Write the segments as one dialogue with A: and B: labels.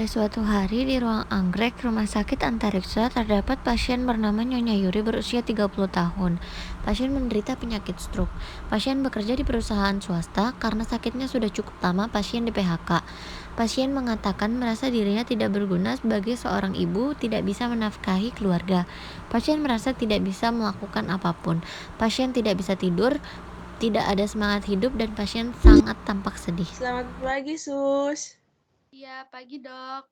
A: Pada suatu hari di ruang anggrek rumah sakit antariksa terdapat pasien bernama Nyonya Yuri berusia 30 tahun. Pasien menderita penyakit stroke. Pasien bekerja di perusahaan swasta karena sakitnya sudah cukup lama pasien di PHK. Pasien mengatakan merasa dirinya tidak berguna sebagai seorang ibu, tidak bisa menafkahi keluarga. Pasien merasa tidak bisa melakukan apapun. Pasien tidak bisa tidur, tidak ada semangat hidup dan pasien sangat tampak sedih.
B: Selamat pagi, Sus.
C: Iya, pagi dok.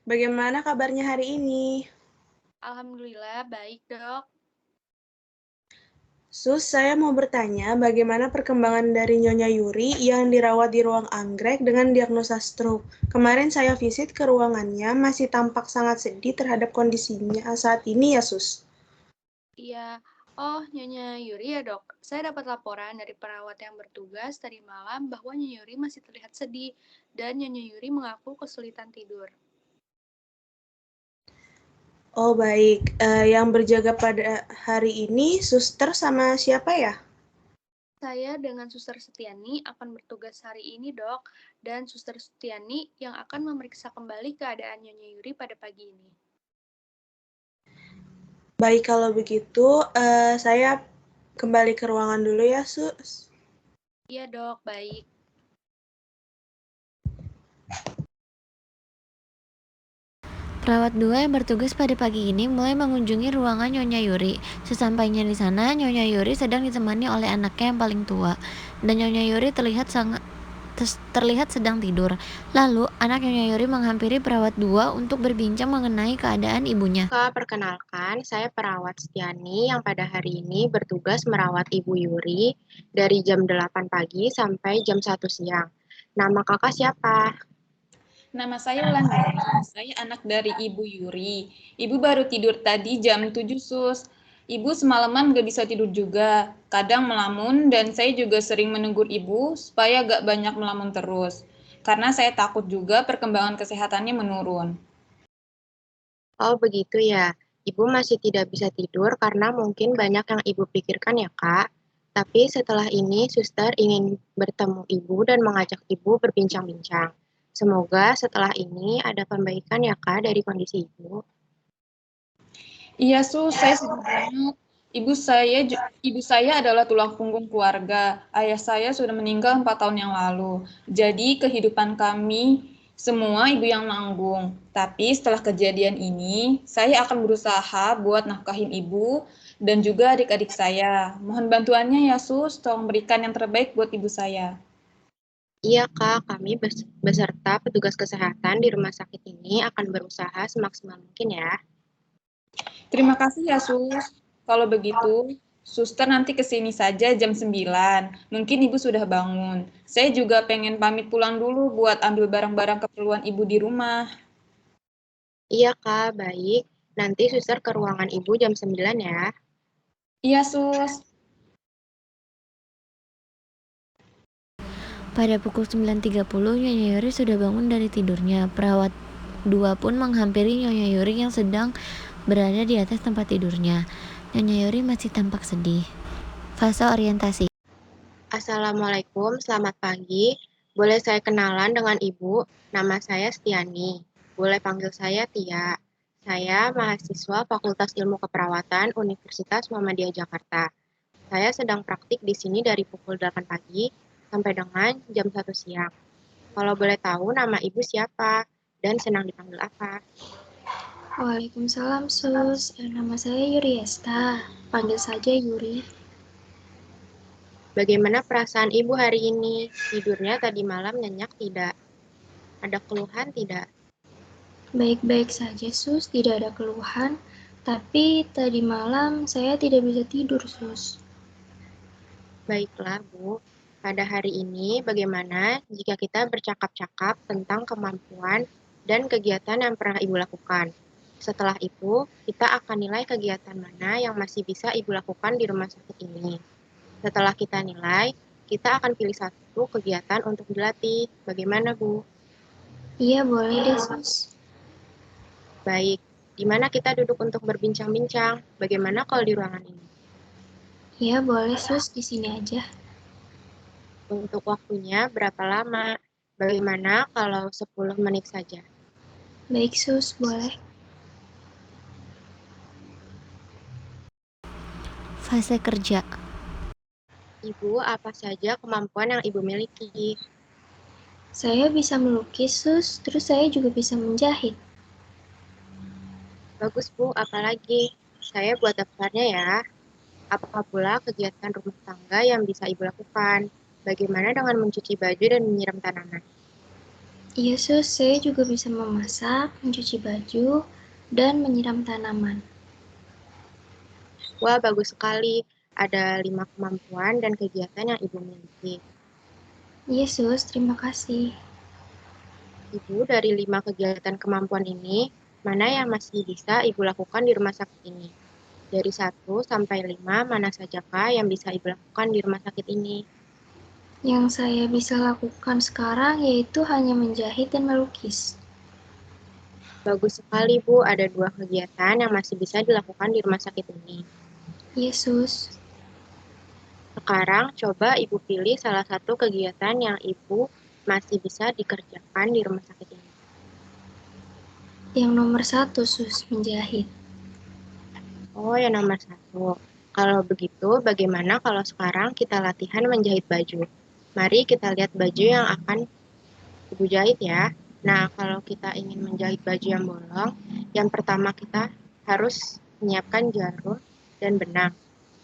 B: Bagaimana kabarnya hari ini?
C: Alhamdulillah baik dok.
B: Sus, saya mau bertanya bagaimana perkembangan dari Nyonya Yuri yang dirawat di ruang anggrek dengan diagnosa stroke. Kemarin saya visit ke ruangannya, masih tampak sangat sedih terhadap kondisinya saat ini ya, Sus.
C: Iya, oh Nyonya Yuri ya dok. Saya dapat laporan dari perawat yang bertugas tadi malam bahwa Nyonya Yuri masih terlihat sedih dan Nyonya Yuri mengaku kesulitan tidur.
B: Oh baik, yang berjaga pada hari ini suster sama siapa ya?
C: Saya dengan Suster Setiani akan bertugas hari ini dok, dan Suster Setiani yang akan memeriksa kembali keadaan Nyonya Yuri pada pagi ini.
B: Baik kalau begitu, saya kembali ke ruangan dulu ya, Sus.
C: Iya dok, baik.
A: Perawat 2 yang bertugas pada pagi ini mulai mengunjungi ruangan Nyonya Yuri. Sesampainya di sana, Nyonya Yuri sedang ditemani oleh anaknya yang paling tua. Dan Nyonya Yuri terlihat sedang tidur. Lalu, anak Nyonya Yuri menghampiri perawat 2 untuk berbincang mengenai keadaan ibunya.
D: Kak, perkenalkan, saya perawat Setiani yang pada hari ini bertugas merawat Ibu Yuri dari jam 8 pagi sampai jam 1 siang. Nama kakak siapa?
E: Nama saya Wulandari, saya anak dari Ibu Yuri. Ibu baru tidur tadi jam 7 sus. Ibu semalaman gak bisa tidur juga, kadang melamun dan saya juga sering menegur ibu supaya gak banyak melamun terus. Karena saya takut juga perkembangan kesehatannya menurun.
D: Oh, begitu ya. Ibu masih tidak bisa tidur karena mungkin banyak yang ibu pikirkan ya, Kak. Tapi setelah ini, suster ingin bertemu ibu dan mengajak ibu berbincang-bincang. Semoga setelah ini ada pembaikan ya, Kak, dari kondisi ibu.
E: Iya sus, saya sedih banget. Ibu saya adalah tulang punggung keluarga. Ayah saya sudah meninggal 4 tahun yang lalu. Jadi kehidupan kami semua ibu yang nanggung. Tapi setelah kejadian ini, saya akan berusaha buat nafkahin ibu dan juga adik-adik saya. Mohon bantuannya ya sus, tolong berikan yang terbaik buat ibu saya.
D: Iya, Kak, kami beserta petugas kesehatan di rumah sakit ini akan berusaha semaksimal mungkin ya.
E: Terima kasih ya sus. Kalau begitu, suster nanti ke sini saja jam 9. Mungkin ibu sudah bangun. Saya juga pengen pamit pulang dulu buat ambil barang-barang keperluan ibu di rumah.
D: Iya, Kak, baik. Nanti suster ke ruangan ibu jam 9 ya.
E: Iya sus.
A: Pada pukul 9.30, Nyonya Yuri sudah bangun dari tidurnya. Perawat 2 pun menghampiri Nyonya Yuri yang sedang berada di atas tempat tidurnya. Nyonya Yuri masih tampak sedih. Fase orientasi.
D: Assalamualaikum, selamat pagi. Boleh saya kenalan dengan Ibu? Nama saya Setiani. Boleh panggil saya Tia. Saya mahasiswa Fakultas Ilmu Keperawatan Universitas Muhammadiyah Jakarta. Saya sedang praktik di sini dari pukul 8 pagi sampai dengan jam 1 siang. Kalau boleh tahu nama Ibu siapa dan senang dipanggil apa?
F: Waalaikumsalam Sus, nama saya Yuriesta, panggil saja Yuri.
D: Bagaimana perasaan Ibu hari ini? Tidurnya tadi malam nyenyak tidak? Ada keluhan tidak?
F: Baik-baik saja Sus, tidak ada keluhan, tapi tadi malam saya tidak bisa tidur Sus.
D: Baiklah, Bu. Pada hari ini, bagaimana jika kita bercakap-cakap tentang kemampuan dan kegiatan yang pernah Ibu lakukan? Setelah itu, kita akan nilai kegiatan mana yang masih bisa Ibu lakukan di rumah sakit ini. Setelah kita nilai, kita akan pilih satu kegiatan untuk dilatih. Bagaimana, Bu?
F: Iya boleh deh Sus.
D: Baik, di mana kita duduk untuk berbincang-bincang? Bagaimana kalau di ruangan ini?
F: Iya boleh Sus, di sini aja.
D: Untuk waktunya berapa lama? Bagaimana kalau 10 menit saja?
F: Baik, Sus, boleh.
A: Fase kerja.
D: Ibu, apa saja kemampuan yang Ibu miliki?
F: Saya bisa melukis, Sus, terus saya juga bisa menjahit.
D: Bagus, Bu. Apalagi? Saya buat daftarnya ya. Apa pula kegiatan rumah tangga yang bisa Ibu lakukan? Bagaimana dengan mencuci baju dan menyiram tanaman?
F: Iya, Sus, saya juga bisa memasak, mencuci baju, dan menyiram tanaman.
D: Wah, bagus sekali. Ada 5 kemampuan dan kegiatan yang Ibu miliki.
F: Iya, Sus, terima kasih.
D: Ibu, dari 5 kegiatan kemampuan ini, mana yang masih bisa Ibu lakukan di rumah sakit ini? Dari 1 sampai 5, mana sajakah yang bisa Ibu lakukan di rumah sakit ini?
F: Yang saya bisa lakukan sekarang yaitu hanya menjahit dan melukis.
D: Bagus sekali, Bu. Ada 2 kegiatan yang masih bisa dilakukan di rumah sakit ini.
F: Yesus,
D: Sekarang, coba Ibu pilih salah satu kegiatan yang Ibu masih bisa dikerjakan di rumah sakit ini.
F: yang nomor 1, Sus, menjahit.
D: Oh, yang nomor 1. Kalau begitu, bagaimana kalau sekarang kita latihan menjahit baju? Mari kita lihat baju yang akan Ibu jahit ya. Nah, kalau kita ingin menjahit baju yang bolong, yang pertama kita harus menyiapkan jarum dan benang.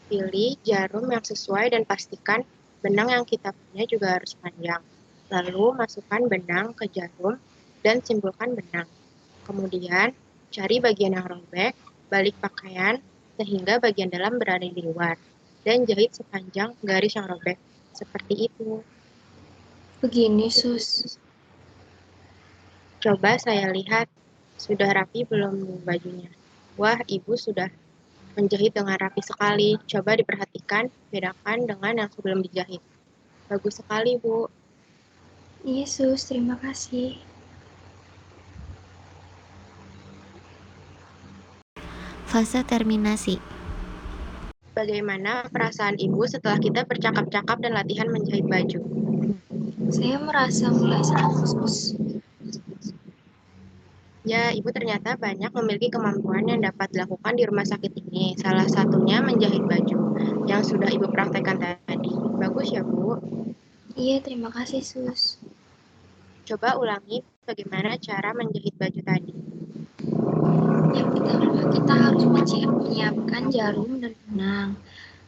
D: Pilih jarum yang sesuai dan pastikan benang yang kita punya juga harus panjang. Lalu masukkan benang ke jarum dan simpulkan benang. Kemudian cari bagian yang robek, balik pakaian sehingga bagian dalam berada di luar, dan jahit sepanjang garis yang robek. Seperti itu.
F: Begini, Sus.
D: Coba saya lihat, sudah rapi belum bajunya? Wah, Ibu sudah menjahit dengan rapi sekali. Coba diperhatikan, bedakan dengan yang sebelum dijahit. Bagus sekali, Bu.
F: Yesus, terima kasih.
A: Fase terminasi.
D: Bagaimana perasaan Ibu setelah kita bercakap-cakap dan latihan menjahit baju?
F: Saya merasa mulai senang, Sus.
D: Ya, Ibu ternyata banyak memiliki kemampuan yang dapat dilakukan di rumah sakit ini. Salah satunya menjahit baju, yang sudah Ibu praktekkan tadi. Bagus ya, Bu.
F: Iya, terima kasih, Sus.
D: Coba ulangi bagaimana cara menjahit baju tadi.
F: Yang pertama, kita harus menyiapkan jarum dan benang.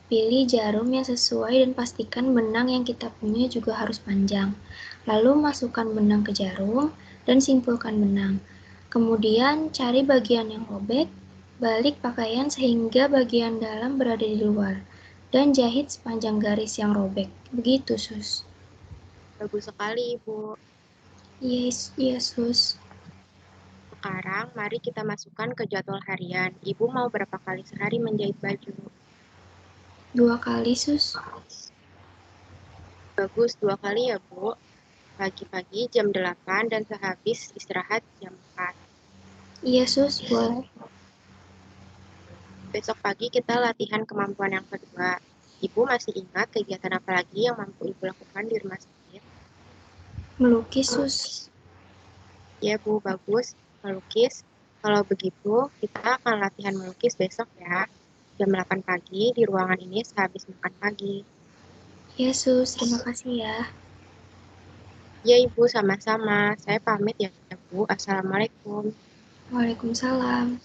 F: Pilih jarum yang sesuai dan pastikan benang yang kita punya juga harus panjang. Lalu masukkan benang ke jarum dan simpulkan benang. Kemudian cari bagian yang robek, balik pakaian sehingga bagian dalam berada di luar, dan jahit sepanjang garis yang robek. Begitu, Sus.
D: Bagus sekali, Ibu.
F: Yes, yes, Sus.
D: Sekarang, mari kita masukkan ke jadwal harian. Ibu mau berapa kali sehari menjahit baju?
F: 2 kali, Sus.
D: Bagus, 2 kali ya, Bu. Pagi-pagi jam 8 dan sehabis istirahat jam 4.
F: Iya, Sus, boleh.
D: Besok pagi kita latihan kemampuan yang kedua. Ibu masih ingat kegiatan apa lagi yang mampu Ibu lakukan di rumah sakit?
F: Melukis, Sus.
D: Ya, Bu, bagus. Melukis. Kalau begitu, kita akan latihan melukis besok ya. Jam 8 pagi di ruangan ini sehabis makan pagi.
F: Yesus, terima kasih ya.
D: Ya, Ibu, sama-sama. Saya pamit ya, Bu. Assalamualaikum.
F: Waalaikumsalam.